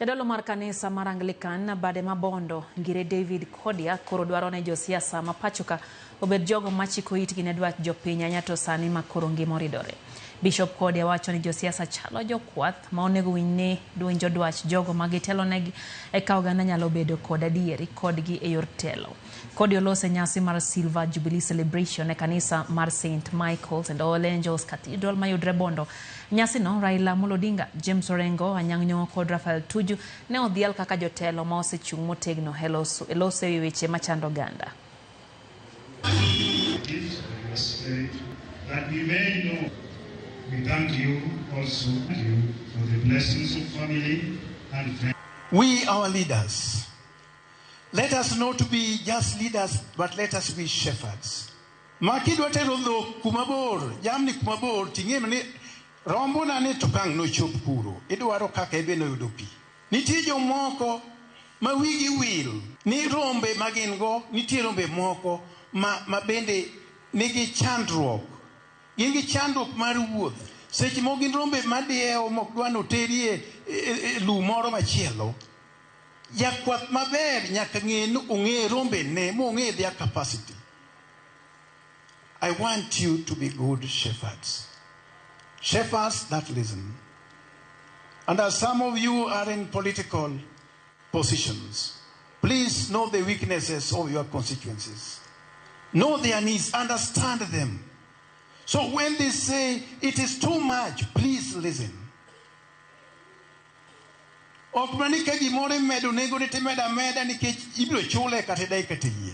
Jadolo mar kanisa mar Anglican bade mabondo ngire Prof Kodia koro dwaro ne josiasa ma pachoka obed jogo machiko itgi ne dwach jopiny anyato sani ma koro ngima oridore. Bishop Kodia wacho ni josiasa chalo jokwath ma onego winjo dwach jogo magitelo negi eka oganda nyalo bedo kod adieri kodgi e yor telo. Kodia olose nyasi mar Silver Jubilee Celebration e kanisa mar St. Michael's and All Angels Cathedral mayudre bondo. Nyasi no Raila Amolo Odinga, James Orengo, Anyang' Nyong'o kod Rafael Tuju ne odhial kaka jotelo ma osechung' motegno e loso e weche machando oganda. That we may know. We thank you also for the blessings of family and friends. We, our leaders, let us not be just leaders, but let us be shepherds. Makidwa tero dhok kumabor, jamni kumabor, ting'e ni rombo na ne tokang' no chop kuro. Idwaro kaka ebe no yudo pi. Nitie jomoko ma wigi wil ni rombe magin go, nitie rombe moko ma bende nigi chandruok. Gingi chandruok mar wuoth. Seche mo gin rombe madiewo mok dwano terie lu moro machielo. Jakwath maber nyaka ong'e rombe ne mo ong'e their capacity. I want you to be good shepherds. Shepherds that listen. And as some of you are in political positions, please know the weaknesses of your constituencies. Know their needs, understand them. So when they say it is too much, please listen. Ok mani ka gimore medo nego ni timeda meda nikech ibiro chule kata dai kata yie.